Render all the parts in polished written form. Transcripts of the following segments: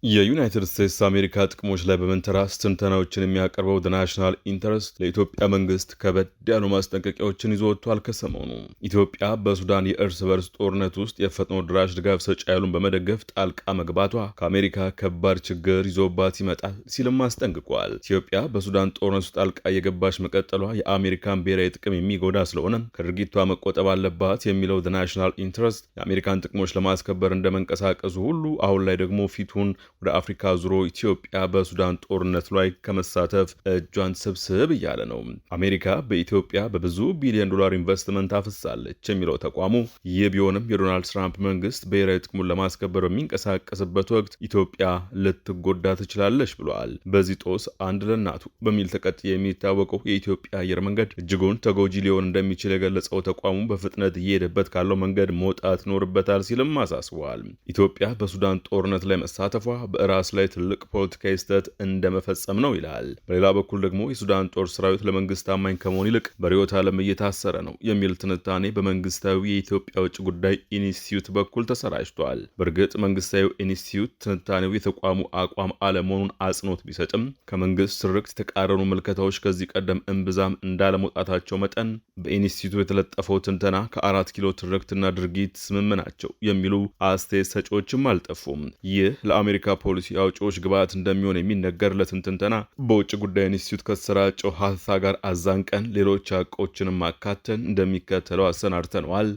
የዩናይትድ ስቴትስ አሜሪካ ጥቅሞች ላይ በመንተራስ ትንተናዎችን የሚያቀርበው ናሽናል ኢንተረስት ለኢትዮጵያ መንግስት ከበድ ያሉ ማስጠንቀቂያዎችን ይዞ ወጥቷል። ከሰሞኑ ኢትዮጵያ በሱዳን የእርስ በርስ ጦርነት ውስጥ የፈጥኖ ድራሽ ድጋፍ ሰጪ ኃይሉን በመደገፍ ጣልቃ መግባቷ ከአሜሪካ ከባድ ችግር ይዞባት ይመጣል ሲልም አስጠንቅቋል። ኢትዮጵያ በሱዳን ጦርነት ውስጥ ጣልቃ የገባች መቀጠሏ የአሜሪካን ብሔራዊ ጥቅም የሚጎዳ ስለሆነ ከድርጊቷ መቆጠብ አለባት የሚለው ናሽናል ኢንተረስት የአሜሪካን ጥቅሞች ለማስከበር እንደመንቀሳቀሱ ሁሉ አሁን ላይ ደግሞ ፊቱን ወደ አፍሪካ ዙሮ ኢትዮጵያ በሱዳን ጦርነት ላይ ከመሳተፍ እጇን ስብስብ እያለ ነው። አሜሪካ በኢትዮጵያ በብዙ ቢሊዮን ዶላር ኢንቨስትመንት አፍሳለች የሚለው ተቋሙ ይህ ቢሆንም የዶናልድ ትራምፕ መንግስት ብሔራዊ ጥቅሙን ለማስከበር በሚንቀሳቀስበት ወቅት ኢትዮጵያ ልትጎዳ ትችላለች ብሏል። በዚህ ጦስ አንድ ለእናቱ በሚል ተቀጥሎ የሚታወቀው የኢትዮጵያ አየር መንገድ እጅጉን ተጎጂ ሊሆን እንደሚችል የገለጸው ተቋሙ በፍጥነት እየሄደበት ካለው መንገድ መውጣት ይኖርበታል ሲልም አሳስበዋል። ኢትዮጵያ በሱዳን ጦርነት ላይ መሳተፏ በራስ ላይ ትልቅ ፖለቲካዊ ስህተት እንደመፈጸም ነው ይላል። በሌላ በኩል ደግሞ የሱዳን ጦር ሰራዊት ለመንግስት ታማኝ ከመሆን ይልቅ በርዕዮተ ዓለም እየታሰረ ነው የሚል ትንታኔ በመንግስታዊ የኢትዮጵያ ውጭ ጉዳይ ኢንስቲትዩት በኩል ተሰራጭቷል። በእርግጥ መንግስታዊ ኢንስቲትዩት ትንታኔው የተቋሙ አቋም አለመሆኑን አጽንኦት ቢሰጥም ከመንግስት ትርክት የተቃረኑ ምልከታዎች ከዚህ ቀደም እምብዛም እንዳለመውጣታቸው መጠን በኢንስቲትዩቱ የተለጠፈው ትንተና ከ4 ኪሎ ትርክትና ድርጊት ስምም ናቸው የሚሉ አስተያየት ሰጪዎችም አልጠፉም። ይህ ለአሜሪካ ፖሊሲ አውጪዎች ግብዓት እንደሚሆን የሚነገርለትን ትንተና በውጭ ጉዳይ ኢንስቲትዩት ከተሰራጨው ሀተታ ጋር አዛንቀን ሌሎች ሀቆችንም ማካተን እንደሚከተለው አሰናድተነዋል።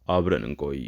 አብረን እንቆይ።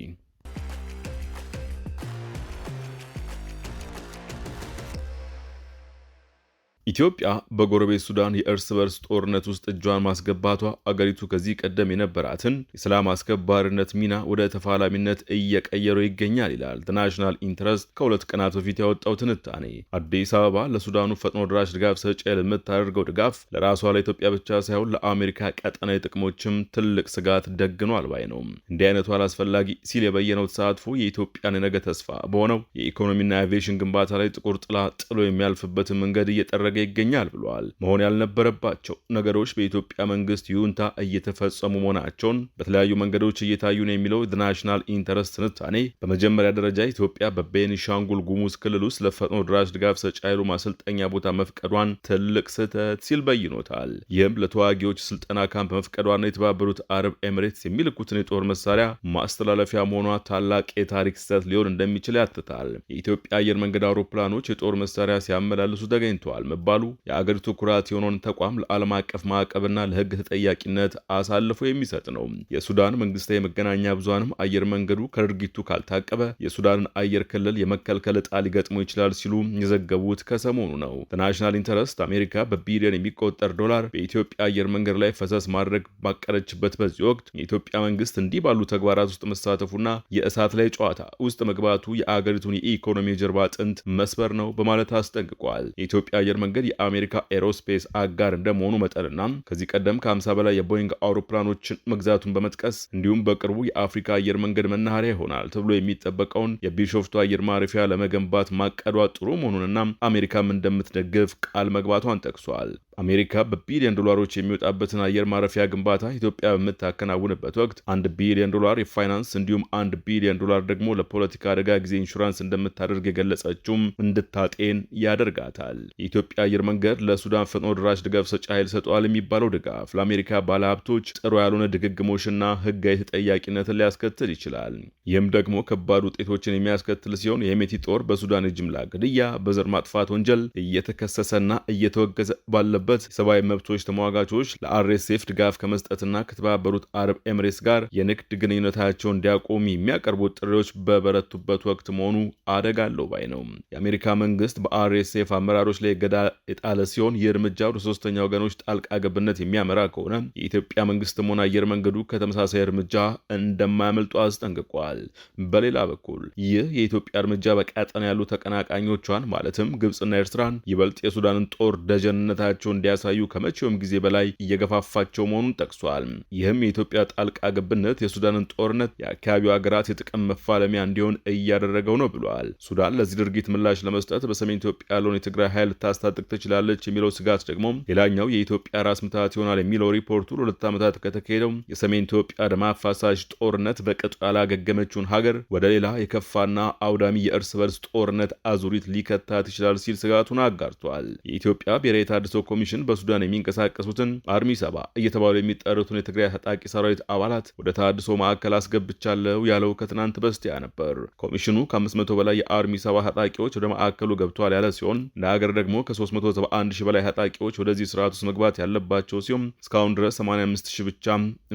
ኢትዮጵያ በጎረቤት ሱዳን የእርስ በርስ ጦርነት ውስጥ እጇን ማስገባቷ አገሪቱ ከዚህ ቀደም የነበራትን የሰላም አስከባሪነት ሚና ወደ ተፋላሚነት እየቀየረው ይገኛል ይላል ናሽናል ኢንተረስት ከሁለት ቀናት በፊት ያወጣው ትንታኔ። አዲስ አበባ ለሱዳኑ ፈጥኖ ድራሽ ድጋፍ ሰጪ የምታደርገው ድጋፍ ለራሷ ለኢትዮጵያ ብቻ ሳይሆን ለአሜሪካ ቀጠናዊ ጥቅሞችም ትልቅ ስጋት ደግኗል ባይ ነው። እንዲህ አይነቱ አላስፈላጊ ሲል የበየነው ተሳትፎ የኢትዮጵያን የነገ ተስፋ በሆነው የኢኮኖሚና አቪዬሽን ግንባታ ላይ ጥቁር ጥላ ጥሎ የሚያልፍበትን መንገድ እየጠረገ ይገኛል ብለዋል። መሆን ያልነበረባቸው ነገሮች በኢትዮጵያ መንግስት ይሁንታ እየተፈጸሙ መሆናቸውን በተለያዩ መንገዶች እየታዩ ነው የሚለው ናሽናል ኢንተረስት ትንታኔ በመጀመሪያ ደረጃ ኢትዮጵያ በቤኒሻንጉል ጉሙዝ ክልል ውስጥ ለፈጥኖ ድራሽ ድጋፍ ሰጪ ኃይሉ ማሰልጠኛ ቦታ መፍቀዷን ትልቅ ስህተት ሲል በይኖታል። ይህም ለተዋጊዎች ስልጠና ካምፕ መፍቀዷና የተባበሩት አረብ ኤሚሬትስ የሚልኩትን የጦር መሳሪያ ማስተላለፊያ መሆኗ ታላቅ የታሪክ ስህተት ሊሆን እንደሚችል ያትታል። የኢትዮጵያ አየር መንገድ አውሮፕላኖች የጦር መሳሪያ ሲያመላልሱ ተገኝተዋል ባሉ የአገሪቱ ኩራት የሆነውን ተቋም ለዓለም አቀፍ ማዕቀብና ለሕግ ተጠያቂነት አሳልፎ የሚሰጥ ነው። የሱዳን መንግስታዊ መገናኛ ብዙሃንም አየር መንገዱ ከድርጊቱ ካልታቀበ የሱዳንን አየር ክልል የመከልከል ዕጣ ሊገጥሞ ይችላል ሲሉ የዘገቡት ከሰሞኑ ነው። ናሽናል ኢንተረስት አሜሪካ በቢሊዮን የሚቆጠር ዶላር በኢትዮጵያ አየር መንገድ ላይ ፈሰስ ማድረግ ባቀረችበት በዚህ ወቅት የኢትዮጵያ መንግስት እንዲህ ባሉ ተግባራት ውስጥ መሳተፉና የእሳት ላይ ጨዋታ ውስጥ መግባቱ የአገሪቱን የኢኮኖሚ ጀርባ አጥንት መስበር ነው በማለት አስጠንቅቋል። የኢትዮጵያ አየር መንገድ የአሜሪካ ኤሮስፔስ አጋር እንደመሆኑ መጠንና ከዚህ ቀደም ከ50 በላይ የቦይንግ አውሮፕላኖችን መግዛቱን በመጥቀስ እንዲሁም በቅርቡ የአፍሪካ አየር መንገድ መናኸሪያ ይሆናል ተብሎ የሚጠበቀውን የቢሾፍቱ አየር ማረፊያ ለመገንባት ማቀዷ ጥሩ መሆኑንና አሜሪካም እንደምትደግፍ ቃል መግባቷን ጠቅሷል። አሜሪካ በቢሊዮን ዶላሮች የሚወጣበትን አየር ማረፊያ ግንባታ ኢትዮጵያ በምታከናውንበት ወቅት $1 ቢሊዮን የፋይናንስ እንዲሁም $1 ቢሊዮን ደግሞ ለፖለቲካ አደጋ ጊዜ ኢንሹራንስ እንደምታደርግ የገለጸችውም እንድታጤን ያደርጋታል። የኢትዮጵያ አየር መንገድ ለሱዳን ፈጥኖ ድራሽ ድጋፍ ሰጪ ኃይል ሰጠዋል የሚባለው ድጋፍ ለአሜሪካ ባለሀብቶች ጥሩ ያልሆነ ድግግሞሽና ህጋዊ ተጠያቂነትን ሊያስከትል ይችላል። ይህም ደግሞ ከባድ ውጤቶችን የሚያስከትል ሲሆን የሄሜቲ ጦር በሱዳን የጅምላ ግድያ፣ በዘር ማጥፋት ወንጀል እየተከሰሰና እየተወገዘ ባለበት የሰብአዊ መብቶች ተሟጋቾች ለአርኤስኤፍ ድጋፍ ከመስጠትና ከተባበሩት አረብ ኤሚሬትስ ጋር የንግድ ግንኙነታቸውን እንዲያቆም የሚያቀርቡት ጥሪዎች በበረቱበት ወቅት መሆኑ አደጋ አለው ባይ ነው። የአሜሪካ መንግስት በአርኤስኤፍ አመራሮች ላይ እገዳ የጣለ ሲሆን ይህ እርምጃ ወደ ሶስተኛ ወገኖች ጣልቃ ገብነት የሚያመራ ከሆነ የኢትዮጵያ መንግስትም ሆነ አየር መንገዱ ከተመሳሳይ እርምጃ እንደማያመልጡ አስጠንቅቋል። በሌላ በኩል ይህ የኢትዮጵያ እርምጃ በቀጠና ያሉ ተቀናቃኞቿን ማለትም ግብጽና ኤርትራን ይበልጥ የሱዳንን ጦር ደጀንነታቸውን እንዲያሳዩ ከመቼውም ጊዜ በላይ እየገፋፋቸው መሆኑን ጠቅሷል። ይህም የኢትዮጵያ ጣልቃ ገብነት የሱዳንን ጦርነት የአካባቢው ሀገራት የጥቅም መፋለሚያ እንዲሆን እያደረገው ነው ብሏል። ሱዳን ለዚህ ድርጊት ምላሽ ለመስጠት በሰሜን ኢትዮጵያ ያለውን የትግራይ ኃይል ልታስታጥቅ ትችላለች የሚለው ስጋት ደግሞ ሌላኛው የኢትዮጵያ ራስ ምታት ይሆናል የሚለው ሪፖርቱ ለ2 ዓመታት ከተካሄደው የሰሜን ኢትዮጵያ ደም አፋሳሽ ጦርነት በቅጡ ያላገገመችውን ሀገር ወደ ሌላ የከፋና አውዳሚ የእርስ በርስ ጦርነት አዙሪት ሊከታት ይችላል ሲል ስጋቱን አጋርቷል። የኢትዮጵያ ብሔራዊ ተሃድሶ ኮሚሽን በሱዳን የሚንቀሳቀሱትን አርሚ 7 እየተባሉ የሚጠሩትን የትግራይ ታጣቂ ሰራዊት አባላት ወደ ተሃድሶ ማዕከል አስገብቻለሁ ያለው ከትናንት በስቲያ ነበር። ኮሚሽኑ ከ500 በላይ የአርሚ 7 ታጣቂዎች ወደ ማዕከሉ ገብቷል ያለ ሲሆን ለሀገር ደግሞ ከ371 ሺህ በላይ ታጣቂዎች ወደዚህ ስርዓት ውስጥ መግባት ያለባቸው ሲሆን እስካሁን ድረስ 85 ሺህ ብቻ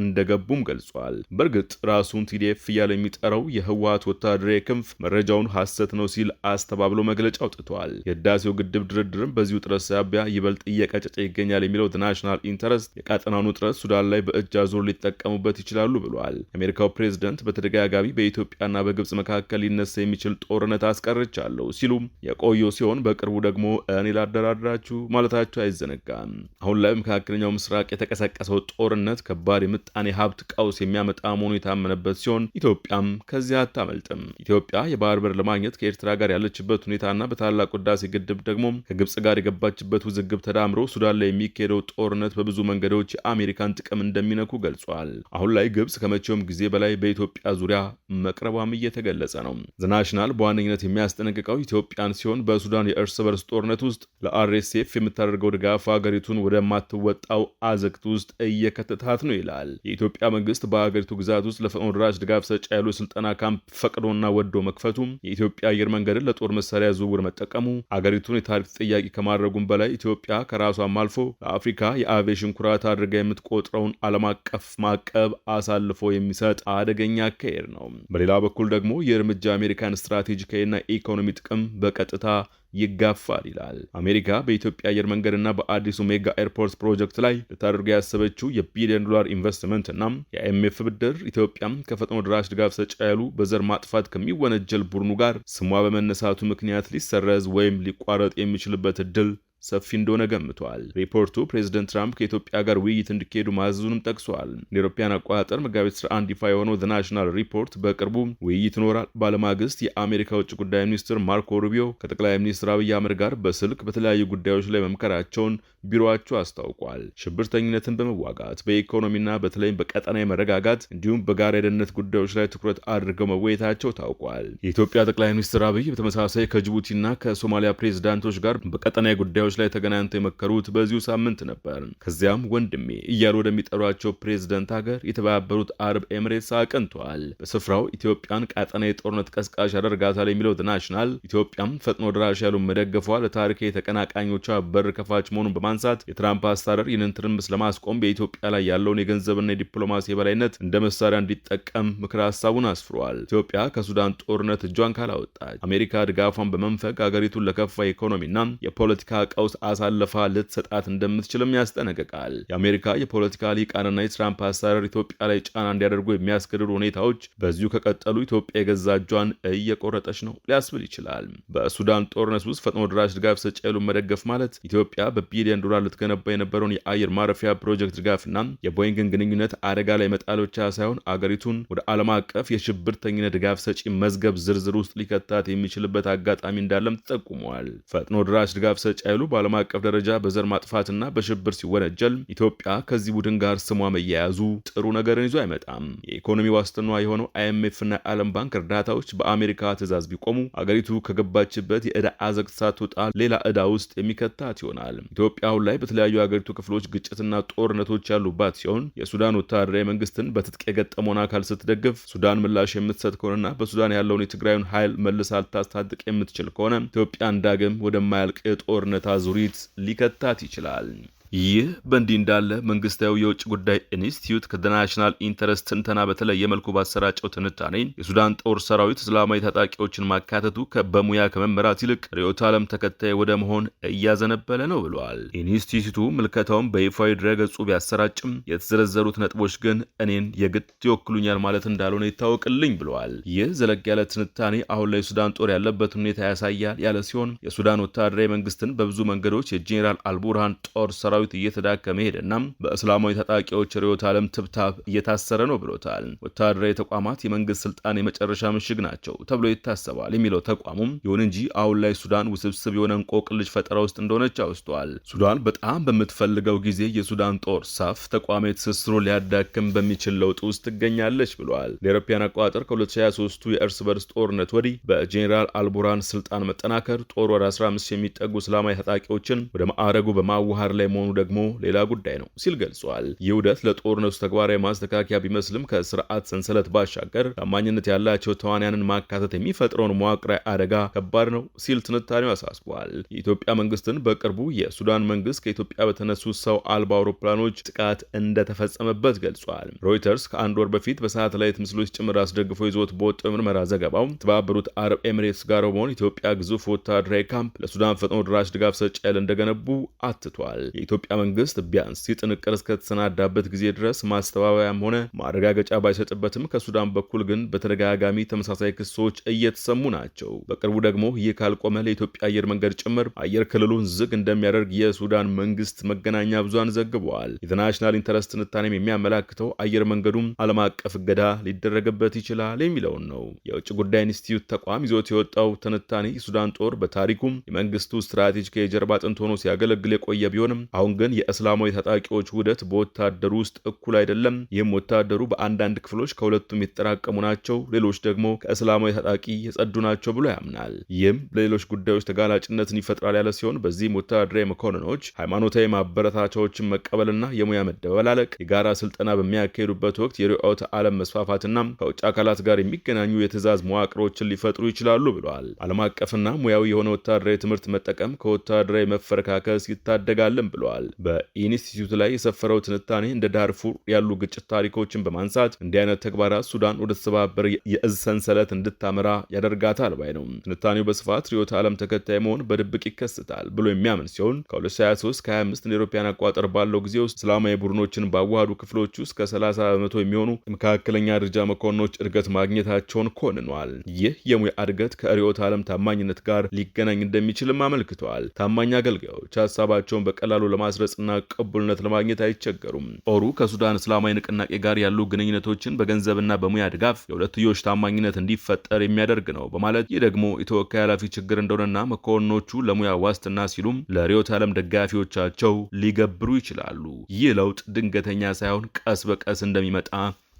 እንደገቡም ገልጿል። በእርግጥ ራሱን ቲዲኤፍ እያለ የሚጠራው የህወሓት ወታደራዊ ክንፍ መረጃውን ሐሰት ነው ሲል አስተባብሎ መግለጫ አውጥቷል። የህዳሴው ግድብ ድርድርም በዚሁ ጥረት ሳቢያ ይበልጥ እየቀጨጨ ይገኛል የሚለው ናሽናል ኢንተረስት የቀጠናውን ውጥረት ሱዳን ላይ በእጅ አዙር ሊጠቀሙበት ይችላሉ ብሏል። የአሜሪካው ፕሬዝደንት በተደጋጋሚ በኢትዮጵያና በግብጽ መካከል ሊነሳ የሚችል ጦርነት አስቀርቻለሁ ሲሉ የቆዩ ሲሆን በቅርቡ ደግሞ እኔ ላደራድራችሁ ማለታቸው አይዘነጋም። አሁን ላይ መካከለኛው ምስራቅ የተቀሰቀሰው ጦርነት ከባድ የምጣኔ ሀብት ቀውስ የሚያመጣ መሆኑ የታመነበት ሲሆን ኢትዮጵያም ከዚያ አታመልጥም። ኢትዮጵያ የባህር በር ለማግኘት ከኤርትራ ጋር ያለችበት ሁኔታና በታላቁ ህዳሴ ግድብ ደግሞ ከግብጽ ጋር የገባችበት ውዝግብ ተዳምሮ ሱዳን ላይ የሚካሄደው ጦርነት በብዙ መንገዶች የአሜሪካን ጥቅም እንደሚነኩ ገልጿል። አሁን ላይ ግብጽ ከመቼውም ጊዜ በላይ በኢትዮጵያ ዙሪያ መቅረቧም እየተገለጸ ነው። ዘናሽናል በዋነኝነት የሚያስጠነቅቀው ኢትዮጵያን ሲሆን በሱዳን የእርስ በርስ ጦርነት ውስጥ ለአርኤስኤፍ የምታደርገው ድጋፍ ሀገሪቱን ወደማትወጣው አዘቅት ውስጥ እየከተታት ነው ይላል። የኢትዮጵያ መንግስት በሀገሪቱ ግዛት ውስጥ ለፈጥኖ ደራሽ ድጋፍ ሰጪ ያሉ የስልጠና ካምፕ ፈቅዶና ወዶ መክፈቱ፣ የኢትዮጵያ አየር መንገድን ለጦር መሳሪያ ዝውውር መጠቀሙ አገሪቱን የታሪክ ጥያቄ ከማድረጉም በላይ ኢትዮጵያ ከራሷም አልፎ ለአፍሪካ የአቪዬሽን ኩራት አድርጋ የምትቆጥረውን ዓለም አቀፍ ማዕቀብ አሳልፎ የሚሰጥ አደገኛ አካሄድ ነው። በሌላ በኩል ደግሞ የእርምጃ አሜሪካን ስትራቴጂካዊና ኢኮኖሚ ጥቅም በቀጥታ ይጋፋል ይላል። አሜሪካ በኢትዮጵያ አየር መንገድና በአዲሱ ሜጋ ኤርፖርት ፕሮጀክት ላይ ልታደርግ ያሰበችው የቢሊዮን ዶላር ኢንቨስትመንት እና የአይኤምኤፍ ብድር ኢትዮጵያም ከፈጥኖ ደራሽ ድጋፍ ሰጪ ኃይሉ በዘር ማጥፋት ከሚወነጀል ቡድኑ ጋር ስሟ በመነሳቱ ምክንያት ሊሰረዝ ወይም ሊቋረጥ የሚችልበት እድል ሰፊ እንደሆነ ገምቷል። ሪፖርቱ ፕሬዝደንት ትራምፕ ከኢትዮጵያ ጋር ውይይት እንዲካሄዱ ማዘዙንም ጠቅሷል። የአውሮፓውያን አቆጣጠር መጋቢት 11 ይፋ የሆነው ዘ ናሽናል ሪፖርት በቅርቡ ውይይት ይኖራል ባለማግስት የአሜሪካ ውጭ ጉዳይ ሚኒስትር ማርኮ ሩቢዮ ከጠቅላይ ሚኒስትር አብይ አህመድ ጋር በስልክ በተለያዩ ጉዳዮች ላይ መምከራቸውን ቢሮአቸው አስታውቋል። ሽብርተኝነትን በመዋጋት በኢኮኖሚና በተለይም በቀጠናዊ መረጋጋት እንዲሁም በጋራ የደህንነት ጉዳዮች ላይ ትኩረት አድርገው መወያየታቸው ታውቋል። የኢትዮጵያ ጠቅላይ ሚኒስትር አብይ በተመሳሳይ ከጅቡቲና ከሶማሊያ ፕሬዝዳንቶች ጋር በቀጠናዊ ጉዳዮች ላይ ተገናኝተው የመከሩት በዚሁ ሳምንት ነበር። ከዚያም ወንድሜ እያሉ ወደሚጠሯቸው ፕሬዝዳንት ሀገር የተባበሩት አረብ ኤምሬትስ አቅንተዋል። በስፍራው ኢትዮጵያን ቀጠናዊ ጦርነት ቀስቃሽ ያደርጋታል የሚለው ናሽናል ኢትዮጵያም ፈጥኖ ደራሽ ያሉን መደገፏ ለታሪካዊ ተቀናቃኞቿ በር ከፋች መሆኑን በማንሳት የትራምፕ አስተዳደር ይህንን ትርምስ ለማስቆም በኢትዮጵያ ላይ ያለውን የገንዘብና የዲፕሎማሲ የበላይነት እንደ መሳሪያ እንዲጠቀም ምክረ ሀሳቡን አስፍሯል። ኢትዮጵያ ከሱዳን ጦርነት እጇን ካላወጣች አሜሪካ ድጋፏን በመንፈግ ሀገሪቱን ለከፋ ኢኮኖሚና የፖለቲካ ቀውስ አሳልፋ ልትሰጣት እንደምትችልም ያስጠነቅቃል። የአሜሪካ የፖለቲካ ሊቃንና የትራምፕ አስተዳደር ኢትዮጵያ ላይ ጫና እንዲያደርጉ የሚያስገድዱ ሁኔታዎች በዚሁ ከቀጠሉ ኢትዮጵያ የገዛ እጇን እየቆረጠች ነው ሊያስብል ይችላል። በሱዳን ጦርነት ውስጥ ፈጥኖ ደራሽ ድጋፍ ሰጪ ኃይሉን መደገፍ ማለት ኢትዮጵያ በቢሊዮን ዶላር ልትገነባ የነበረውን የአየር ማረፊያ ፕሮጀክት ድጋፍና የቦይንግን ግንኙነት አደጋ ላይ መጣል ብቻ ሳይሆን አገሪቱን ወደ ዓለም አቀፍ የሽብርተኝነት ድጋፍ ሰጪ መዝገብ ዝርዝር ውስጥ ሊከታት የሚችልበት አጋጣሚ እንዳለም ተጠቁመዋል። ፈጥኖ ደራሽ ድጋፍ ሰጪ ኃይሉ በዓለም አቀፍ ደረጃ በዘር ማጥፋትና በሽብር ሲወነጀል ኢትዮጵያ ከዚህ ቡድን ጋር ስሟ መያያዙ ጥሩ ነገርን ይዞ አይመጣም። የኢኮኖሚ ዋስትና የሆነው አይኤምኤፍና የዓለም ባንክ እርዳታዎች በአሜሪካ ትዕዛዝ ቢቆሙ አገሪቱ ከገባችበት የዕዳ አዘቅት ሳትወጣ ሌላ ዕዳ ውስጥ የሚከታት ይሆናል። ኢትዮጵያ አሁን ላይ በተለያዩ የአገሪቱ ክፍሎች ግጭትና ጦርነቶች ያሉባት ሲሆን የሱዳን ወታደራዊ መንግስትን በትጥቅ የገጠመውን አካል ስትደግፍ ሱዳን ምላሽ የምትሰጥ ከሆነና በሱዳን ያለውን የትግራዩን ኃይል መልሳ ልታስታጥቅ የምትችል ከሆነ ኢትዮጵያን ዳግም ወደማያልቅ የጦርነት አዙሪት ሊከታት ይችላል። ይህ በእንዲህ እንዳለ መንግስታዊ የውጭ ጉዳይ ኢንስቲትዩት ከናሽናል ኢንተረስት ትንተና በተለየ መልኩ ባሰራጨው ትንታኔ የሱዳን ጦር ሰራዊት እስላማዊ ታጣቂዎችን ማካተቱ በሙያ ከመመራት ይልቅ ርዕዮተ ዓለም ተከታይ ወደ መሆን እያዘነበለ ነው ብሏል። ኢንስቲትዩቱ ምልከታውን በይፋዊ ድረገጹ ቢያሰራጭም የተዘረዘሩት ነጥቦች ግን እኔን የግድ ይወክሉኛል ማለት እንዳልሆነ ይታወቅልኝ ብለዋል። ይህ ዘለግ ያለ ትንታኔ አሁን ላይ ሱዳን ጦር ያለበትን ሁኔታ ያሳያል ያለ ሲሆን የሱዳን ወታደራዊ መንግስትን በብዙ መንገዶች የጄኔራል አልቡርሃን ጦር ሰራዊት እየተዳከመ ሄደና በእስላማዊ ታጣቂዎች ርዕዮተ ዓለም ትብታብ እየታሰረ ነው ብሎታል። ወታደራዊ ተቋማት የመንግስት ስልጣን የመጨረሻ ምሽግ ናቸው ተብሎ ይታሰባል የሚለው ተቋሙም ይሁን እንጂ አሁን ላይ ሱዳን ውስብስብ የሆነ እንቆቅልሽ ፈጠራ ውስጥ እንደሆነች አውስቷል። ሱዳን በጣም በምትፈልገው ጊዜ የሱዳን ጦር ሳፍ ተቋማዊ ትስስሩ ሊያዳክም በሚችል ለውጥ ውስጥ ትገኛለች ብሏል። ለአውሮፓውያን አቆጣጠር ከ2023 የእርስ በርስ ጦርነት ወዲህ በጄኔራል አልቡርሃን ስልጣን መጠናከር ጦር ወደ 15 የሚጠጉ እስላማዊ ታጣቂዎችን ወደ ማዕረጉ በማዋሃድ ላይ መሆኑ ደግሞ ሌላ ጉዳይ ነው ሲል ገልጿል። ይህ ውህደት ለጦርነቱ ተግባራዊ ማስተካከያ ቢመስልም ከስርዓት ሰንሰለት ባሻገር ታማኝነት ያላቸው ተዋንያንን ማካተት የሚፈጥረውን መዋቅራዊ አደጋ ከባድ ነው ሲል ትንታኔው አሳስቧል። የኢትዮጵያ መንግስትን በቅርቡ የሱዳን መንግስት ከኢትዮጵያ በተነሱ ሰው አልባ አውሮፕላኖች ጥቃት እንደተፈጸመበት ገልጿል። ሮይተርስ ከአንድ ወር በፊት በሳተላይት ምስሎች ጭምር አስደግፎ ይዞት በወጣው የምርመራ ዘገባው የተባበሩት አረብ ኤሚሬትስ ጋር በመሆን ኢትዮጵያ ግዙፍ ወታደራዊ ካምፕ ለሱዳን ፈጥኖ ድራሽ ድጋፍ ሰጪ ኃይል እንደገነቡ አትቷል። የኢትዮጵያ መንግስት ቢያንስ ሲጥንቅር እስከተሰናዳበት ጊዜ ድረስ ማስተባበያም ሆነ ማረጋገጫ ባይሰጥበትም ከሱዳን በኩል ግን በተደጋጋሚ ተመሳሳይ ክሶች እየተሰሙ ናቸው። በቅርቡ ደግሞ ይህ ካልቆመ ለኢትዮጵያ አየር መንገድ ጭምር አየር ክልሉን ዝግ እንደሚያደርግ የሱዳን መንግስት መገናኛ ብዙሃን ዘግበዋል። ኢንተርናሽናል ኢንተረስት ትንታኔም የሚያመላክተው አየር መንገዱም ዓለም አቀፍ እገዳ ሊደረግበት ይችላል የሚለውን ነው። የውጭ ጉዳይ ኢንስቲትዩት ተቋም ይዞት የወጣው ትንታኔ የሱዳን ጦር በታሪኩም የመንግስቱ ስትራቴጂካዊ የጀርባ አጥንት ሆኖ ሲያገለግል የቆየ ቢሆንም አሁን ግን የእስላማዊ ታጣቂዎች ውህደት በወታደሩ ውስጥ እኩል አይደለም። ይህም ወታደሩ በአንዳንድ ክፍሎች ከሁለቱም የተጠራቀሙ ናቸው፣ ሌሎች ደግሞ ከእስላማዊ ታጣቂ የጸዱ ናቸው ብሎ ያምናል። ይህም ለሌሎች ጉዳዮች ተጋላጭነትን ይፈጥራል ያለ ሲሆን በዚህም ወታደራዊ መኮንኖች ሃይማኖታዊ ማበረታቻዎችን መቀበልና የሙያ መደበላለቅ የጋራ ስልጠና በሚያካሂዱበት ወቅት የርዕዮተ ዓለም መስፋፋትና ከውጭ አካላት ጋር የሚገናኙ የትእዛዝ መዋቅሮችን ሊፈጥሩ ይችላሉ ብለዋል። ዓለም አቀፍና ሙያዊ የሆነ ወታደራዊ ትምህርት መጠቀም ከወታደራዊ መፈረካከስ ይታደጋልን ብለዋል። በኢንስቲትዩት ላይ የሰፈረው ትንታኔ እንደ ዳርፉር ያሉ ግጭት ታሪኮችን በማንሳት እንዲህ አይነት ተግባራት ሱዳን ወደ ተሰባበረ የእዝ ሰንሰለት እንድታመራ ያደርጋታል ባይ ነው። ትንታኔው በስፋት ርዕዮተ ዓለም ተከታይ መሆን በድብቅ ይከሰታል ብሎ የሚያምን ሲሆን ከ2023 ከ25 እንደ አውሮፓውያን አቆጣጠር ባለው ጊዜ ውስጥ እስላማዊ ቡድኖችን ባዋሃዱ ክፍሎች ውስጥ ከ30 በመቶ የሚሆኑ መካከለኛ ደረጃ መኮንኖች እድገት ማግኘታቸውን ኮንኗል። ይህ የሙያ እድገት ከርዕዮተ ዓለም ታማኝነት ጋር ሊገናኝ እንደሚችልም አመልክተዋል። ታማኝ አገልጋዮች ሀሳባቸውን በቀላሉ ለማስረጽና ቅቡልነት ለማግኘት አይቸገሩም። ጦሩ ከሱዳን እስላማዊ ንቅናቄ ጋር ያሉ ግንኙነቶችን በገንዘብና በሙያ ድጋፍ የሁለትዮሽ ታማኝነት እንዲፈጠር የሚያደርግ ነው በማለት ይህ ደግሞ የተወካይ ኃላፊ ችግር እንደሆነና መኮንኖቹ ለሙያ ዋስትና ሲሉም ለርዕዮተ ዓለም ደጋፊዎቻቸው ሊገብሩ ይችላሉ። ይህ ለውጥ ድንገተኛ ሳይሆን ቀስ በቀስ እንደሚመጣ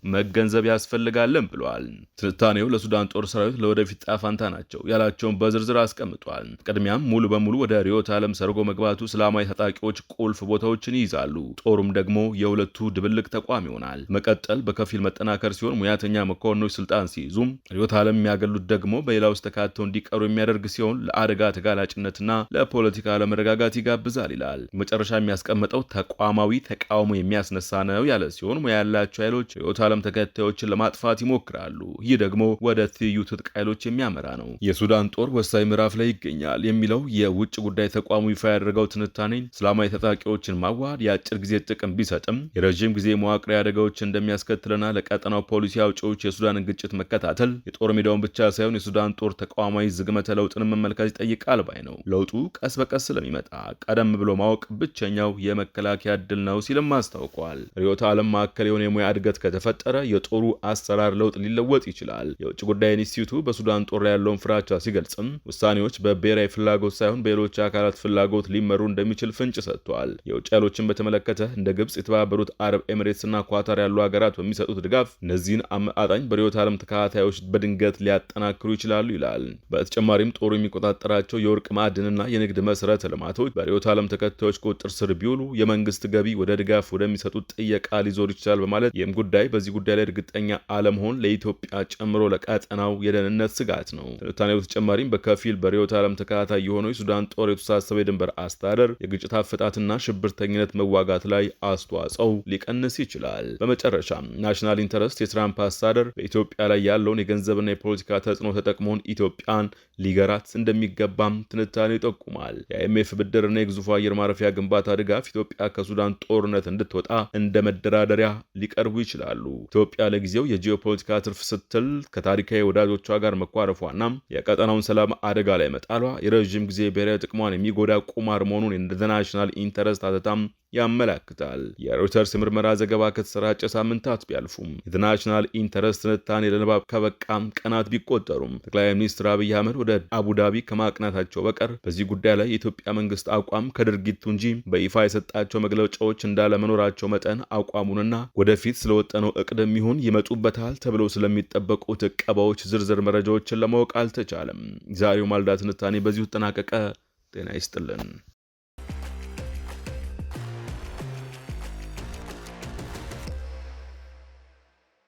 መገንዘብ ያስፈልጋለን ብለዋል። ትንታኔው ለሱዳን ጦር ሰራዊት ለወደፊት ጣፋንታ ናቸው ያላቸውን በዝርዝር አስቀምጧል። ቅድሚያም ሙሉ በሙሉ ወደ ርዕዮተ ዓለም ሰርጎ መግባቱ እስላማዊ ታጣቂዎች ቁልፍ ቦታዎችን ይይዛሉ። ጦሩም ደግሞ የሁለቱ ድብልቅ ተቋም ይሆናል። መቀጠል በከፊል መጠናከር ሲሆን ሙያተኛ መኮንኖች ስልጣን ሲይዙም ርዕዮተ ዓለም የሚያገሉት ደግሞ በሌላ ውስጥ ተካተው እንዲቀሩ የሚያደርግ ሲሆን ለአደጋ ተጋላጭነትና ለፖለቲካ አለመረጋጋት ይጋብዛል ይላል። መጨረሻ የሚያስቀምጠው ተቋማዊ ተቃውሞ የሚያስነሳ ነው ያለ ሲሆን ሙያ ያላቸው ኃይሎች ርዕዮተ ዓለም ተከታዮችን ለማጥፋት ይሞክራሉ። ይህ ደግሞ ወደ ትይዩ ትጥቅ ኃይሎች የሚያመራ ነው። የሱዳን ጦር ወሳኝ ምዕራፍ ላይ ይገኛል የሚለው የውጭ ጉዳይ ተቋሙ ይፋ ያደረገው ትንታኔ እስላማዊ ታጣቂዎችን ማዋሃድ የአጭር ጊዜ ጥቅም ቢሰጥም የረዥም ጊዜ መዋቅራዊ አደጋዎችን እንደሚያስከትልና ለቀጠናው ፖሊሲ አውጪዎች የሱዳንን ግጭት መከታተል የጦር ሜዳውን ብቻ ሳይሆን የሱዳን ጦር ተቋማዊ ዝግመተ ለውጥን መመልከት ይጠይቃል ባይ ነው። ለውጡ ቀስ በቀስ ስለሚመጣ ቀደም ብሎ ማወቅ ብቸኛው የመከላከያ ዕድል ነው ሲልም አስታውቋል። ርዕዮተ ዓለም ማዕከል የሆነ የሙያ እድገት ከተፈጠረ የጦሩ አሰራር ለውጥ ሊለወጥ ይችላል። የውጭ ጉዳይ ኢንስቲትዩቱ በሱዳን ጦር ያለውን ፍራቻ ሲገልጽም ውሳኔዎች በብሔራዊ ፍላጎት ሳይሆን በሌሎች አካላት ፍላጎት ሊመሩ እንደሚችል ፍንጭ ሰጥቷል። የውጭ ኃይሎችን በተመለከተ እንደ ግብጽ፣ የተባበሩት አረብ ኤሚሬትስና ኳታር ያሉ ሀገራት በሚሰጡት ድጋፍ እነዚህን አመጣጣኝ በርዕዮተ ዓለም ተከታታዮች በድንገት ሊያጠናክሩ ይችላሉ ይላል። በተጨማሪም ጦሩ የሚቆጣጠራቸው የወርቅ ማዕድንና የንግድ መሰረተ ልማቶች በርዕዮተ ዓለም ተከታዮች ቁጥጥር ስር ቢውሉ የመንግስት ገቢ ወደ ድጋፍ ወደሚሰጡት ጥየቃ ሊዞር ይችላል በማለት ይህም ጉዳይ በዚህ በዚህ ጉዳይ ላይ እርግጠኛ አለመሆን ለኢትዮጵያ ጨምሮ ለቀጠናው የደህንነት ስጋት ነው። ትንታኔው በተጨማሪም በከፊል በርዕዮተ ዓለም ተከታታይ የሆነው የሱዳን ጦር የተሳሰበ የድንበር አስተዳደር የግጭት አፈጣትና ሽብርተኝነት መዋጋት ላይ አስተዋጽኦ ሊቀንስ ይችላል። በመጨረሻም ናሽናል ኢንተረስት የትራምፕ አስተዳደር በኢትዮጵያ ላይ ያለውን የገንዘብና የፖለቲካ ተጽዕኖ ተጠቅሞን ኢትዮጵያን ሊገራት እንደሚገባም ትንታኔ ይጠቁማል። የአይኤምኤፍ ብድርና የግዙፉ አየር ማረፊያ ግንባታ ድጋፍ ኢትዮጵያ ከሱዳን ጦርነት እንድትወጣ እንደ መደራደሪያ ሊቀርቡ ይችላሉ። ኢትዮጵያ ለጊዜው የጂኦፖለቲካ ትርፍ ስትል ከታሪካዊ ወዳጆቿ ጋር መኳረፏና የቀጠናውን ሰላም አደጋ ላይ መጣሏ የረዥም ጊዜ ብሔራዊ ጥቅሟን የሚጎዳ ቁማር መሆኑን ኢንተርናሽናል ኢንተረስት አተታም ያመላክታል። የሮይተርስ የምርመራ ዘገባ ከተሰራጨ ሳምንታት ቢያልፉም ኢንተርናሽናል ኢንተረስት ትንታኔ ለንባብ ከበቃም ቀናት ቢቆጠሩም ጠቅላይ ሚኒስትር አብይ አህመድ ወደ አቡዳቢ ከማቅናታቸው በቀር በዚህ ጉዳይ ላይ የኢትዮጵያ መንግስት አቋም ከድርጊቱ እንጂ በይፋ የሰጣቸው መግለጫዎች እንዳለመኖራቸው መጠን አቋሙንና ወደፊት ስለወጠነው እቅድም ይሁን ይመጡበታል ተብለው ስለሚጠበቁት ዕቀባዎች ዝርዝር መረጃዎችን ለማወቅ አልተቻለም። ዛሬው ማልዳ ትንታኔ በዚሁ ተጠናቀቀ። ጤና ይስጥልን።